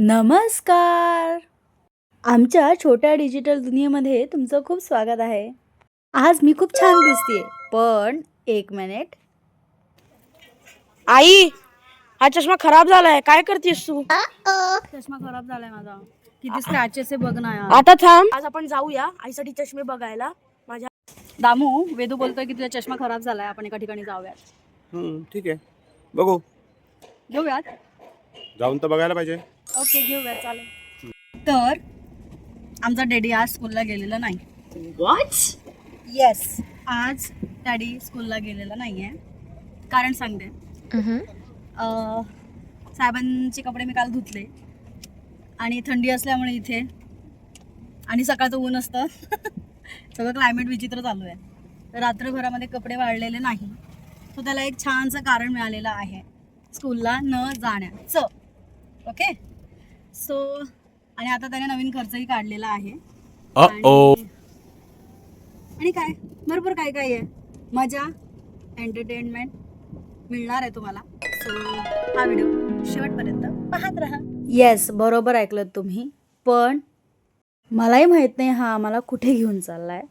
नमस्कार. आमच्या छोट्या डिजिटल दुनियेमध्ये तुमचं खूप स्वागत आहे. आज मी खूप छान दिसतेय, पण एक मिनिट. आई, हा चष्मा खराब झालाय, काय करतेस तू? चष्मा खराब झालाय माझा. किती स्क्रॅचेस आहे बघ ना यार. आता थांब, आज आपण जाऊया आईसाठी चष्मे बघायला. माझ्या दामू, वेदू बोलतोय की तुझा चष्मा खराब झालाय, आपण एका ठिकाणी जाऊयात. ठीक आहे, बघू. घेऊयात. जाऊन तर बघायला पाहिजे. ओके, घेऊयात, चालेल. तर आमचा डॅडी आज स्कूलला गेलेला नाही. व्हॉट? येस, आज डॅडी स्कूलला गेलेला नाहीये. कारण सांगते. साहेबांचे कपडे मी काल धुतले आणि थंडी असल्यामुळे इथे आणि सकाळचं ऊन असतं सगळं क्लायमेट विचित्र चालू आहे. रात्रभरामध्ये कपडे वाळलेले नाही, तो त्याला एक छानसं कारण मिळालेलं आहे स्कूलला न जाण्याचं. ओके, सो आणि आता त्याने नवीन खर्चही काढलेला आहे. आणि काय भरपूर काय काय आहे, मजा एंटरटेनमेंट मिळणार आहे तुम्हाला. सो हा व्हिडिओ शेवटपर्यंत पाहत राहा. येस, बरोबर ऐकलं तुम्ही. पण मलाही माहीत नाही हा आम्हाला कुठे घेऊन चाललाय.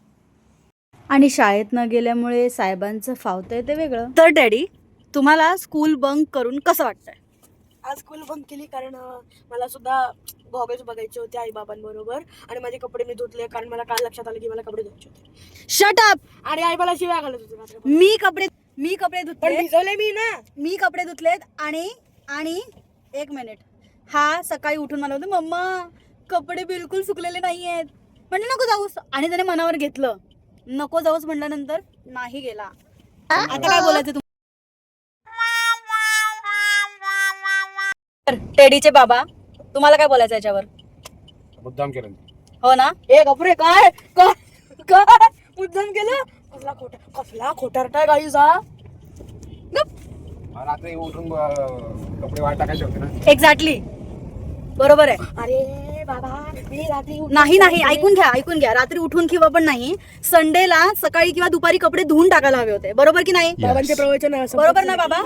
आणि शाळेत न गेल्यामुळे साहेबांचं फावतंय ते वेगळं. तर डॅडी, तुम्हाला स्कूल बंक करून कसं वाटतंय? आज स्कूल बंक केली कारण मला सुद्धा गॉगल्स बघायचे होते आई बाबांबरोबर आणि माझे कपडे मी धुतले कारण मला काल लक्षात आलं की मला कपडे धुवायचे होते. Shut up. आणि आई मला शिव्या घालत होती रात्रभर. मी कपडे पण धुतले, भिजवले मी ना. मी कपडे धुतलेत आणि एक मिनिट, हा सकाळी उठून मला होतं मम्मा कपडे बिलकुल सुकलेले नाही आहेत. म्हणजे नको जाऊस, आणि त्याने मनावर घेतलं. नको जाऊस म्हटल्यानंतर नाही गेला. आता काय बोलायचं टेडीचे बाबा, तुम्हाला काय बोलायचं याच्यावर? मुद्दाम केलं. हो ना? ए कपडे काय काय काय मुद्दाम केलं? कसला खोटारटा गाई जा. रात्री उठून कपडे वाट टाकायचे होते ना. एक्झॅक्टली, बरोबर आहे. अरे बाबा, मी रात्री नाही ऐकून घ्या. रात्री उठून किंवा पण नाही, संडेला सकाळी किंवा दुपारी कपडे धुवून टाकायला हवे होते. बरोबर की नाही? बाबांचे प्रवचन आहे असं. बरोबर ना बाबा?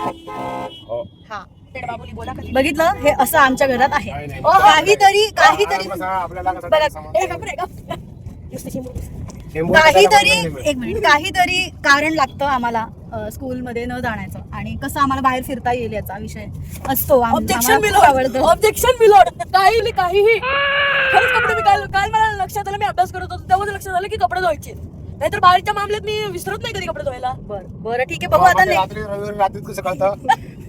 हो. हा, बाबूनी बोला खाली. बघितलं, हे असं आमच्या घरात आहे. नाही. काहीतरी आपल्याला कसं बघा, समजतं? ए कपडे गप. नुसतं शिंपू. टेम्पो एक मिनिट, काहीतरी कारण लागतं आम्हाला स्कूलमध्ये न जाण्याचं, आणि कसं आम्हाला बाहेर फिरता येईल याचा विषय असतो. ऑब्जेक्शन आम्हाला खूप आवडतं. Objection milord. काहीही खरंच कपडे मी काल मला लक्षात आलं, मी अभ्यास करत होतो तेव्हा लक्षात आलं की कपडे धुवायचे. नाहीतर बाहेरच्या मामल्यात मी विसरत नाही कधी कपडे धुवायला. बरं ठीक आहे, बघू आता. रविवारी रात्रीत कसं कळतं?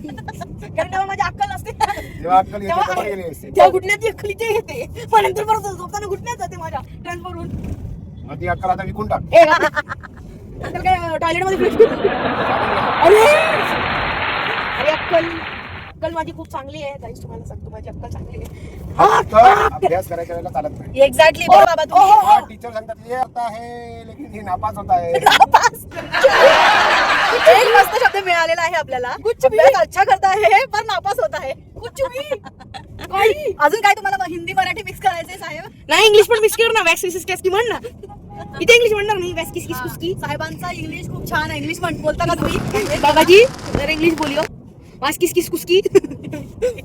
कारण तेव्हा माझी अक्कल असते. जेव्हा अक्कल येते तेव्हा गेली असते. तेव्हा घुटण्याची अक्कली ते येते, पण नंतर परत झोपताना घुटण्यात जाते माझ्या ट्रान्सफर होऊन. मग ती अक्कल आता विकून टाक. अक्कल काय टॉयलेट मध्ये फ्रिज. अरे अक्कल माझी खूप चांगली आहे ताई, तुम्हाला सांगतो माझी अक्कल चांगली आहे. फक्त अभ्यास करायच्या वेळेला चालत नाही. एक्झॅक्टली बाबा, तुम्ही टीचर सांगतात ये आता है लेकिन ये नापास होता है. एक मस्त शब्द मिळालेला आहे आपल्याला. अभ्यास अच्छा करता है पर नापास होता है. कुछ भी काही. अजून काय तुम्हाला हिंदी मराठी मिक्स करायचंय साहेब? नाही, इंग्लिश पण मिक्स कर ना. वॅक्स किस किस की म्हण ना. इथे इंग्लिश म्हणणार नाही, वॅक्स किस किस कुस्की. साहेबांचा इंग्लिश खूप छान आहे. इंग्लिश बोलता का तुम्ही? बाबाजी जरा इंग्लिश बोलियो. वास किस किस कुस्की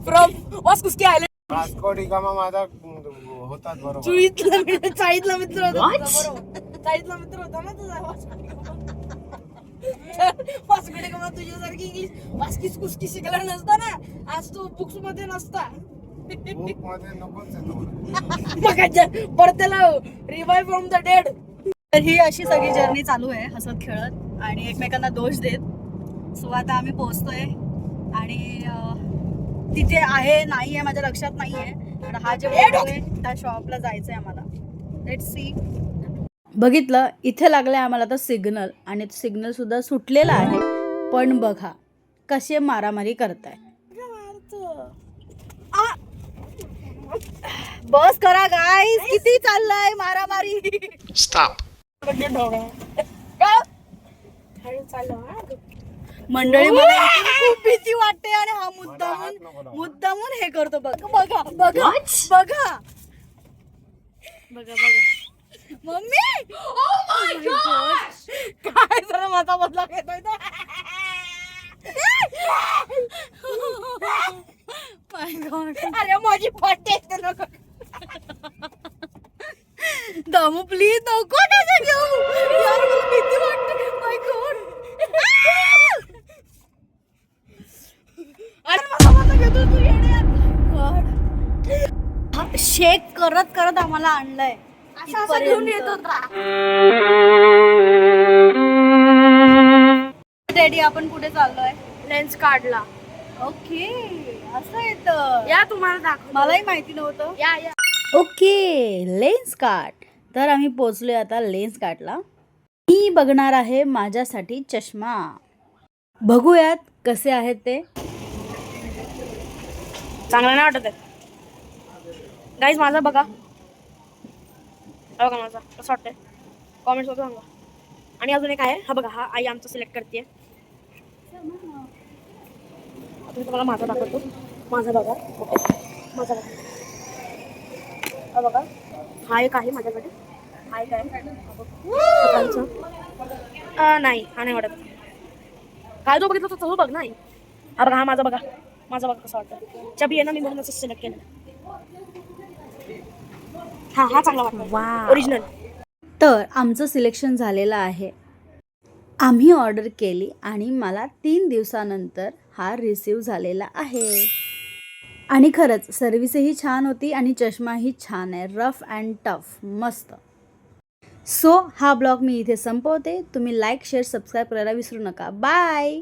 फ्रॉम वास कुस्की आयलंड. वास्को डिगामा माझा होतात बरोबर. चाळीतला मित्र होता ना तुझा. वास्को डिगामा तुझ्यासारखी इंग्लिश वास किस कुस्की शिकला नसता ना, आज तू बुक्स मध्ये नसता. बुक मध्ये नकोच आहे तो. परत त्याला रिवाइव फ्रॉम द डेड. तर ही अशी सगळी जर्नी चालू आहे, हसत खेळत आणि एकमेकांना दोष देत. सो आता आम्ही पोहोचतोय आणि तिथे आहे नाही आहे माझ्या लक्षात नाहीये. हा जे बोलतोय त्या शॉपला जायचंय आम्हाला. Let's see. बघितलं, इथे लागलंय आम्हाला आता सिग्नल, आणि सिग्नल सुद्धा सुटलेला आहे. पण बघा कसे मारामारी करताय. बस करा गाईस, किती चाललंय मारामारी. Stop. मंडळी, मला खूप भीती वाटते आणि हा मुद्दामून हे करतो. बघा मम्मी. काय जरा माझा बदला घेतोय. माय गॉड अरे माझी फाटे येते नको. दामू प्लीज नको त्याचं घेऊ यार मला भीती वाटते माय गॉड अरे माझा घेतो तू येड्या. गॉड शेक करत करत आम्हाला आणलंय असं घेऊन येत होता. रेडी आपण कुठे चाललोय लेन्स काढला. ओके असं येतं या तुम्हाला दाखव. मलाही माहिती नव्हतं या या. ओके लेन्स कार्ट तर आम्ही पोचलोय आता लेन्स कार्टला. मी बघणार आहे माझ्यासाठी चष्मा. बघूयात कसे आहेत ते. चांगला नाही वाटत आहे गाईज. माझा बघा बघा माझा कसं वाटतंय कॉमेंट्स मध्ये सांगा. आणि अजून एक आहे हा बघा. हा आई आमचा सिलेक्ट करते. आता मी तुम्हाला माझा दाखवतो. माझा बघा माझा बघा. हा बघा हा एक आहे माझ्याकडे. हा एक आहे नाही हा नाही वाटत. काय जो बघितलं तो बघ नाही. हा बघा हा माझा बघा. माझा बघा कसं वाटतं. चबी आहे ना मी म्हणून असं सिलेक्ट केलं. हा हा चांगला वाटतो ओरिजिनल. तर आमचं सिलेक्शन झालेलं आहे. आम्ही ऑर्डर केली आणि मला 3 दिवसानंतर हा रिसीव झालेला आहे. आणि खरंच सर्व्हिसही छान होती आणि चष्माही छान आहे. रफ अँड टफ मस्त. सो हा ब्लॉग मी इथे संपवते. तुम्ही लाईक शेअर सबस्क्राईब करायला विसरू नका. बाय.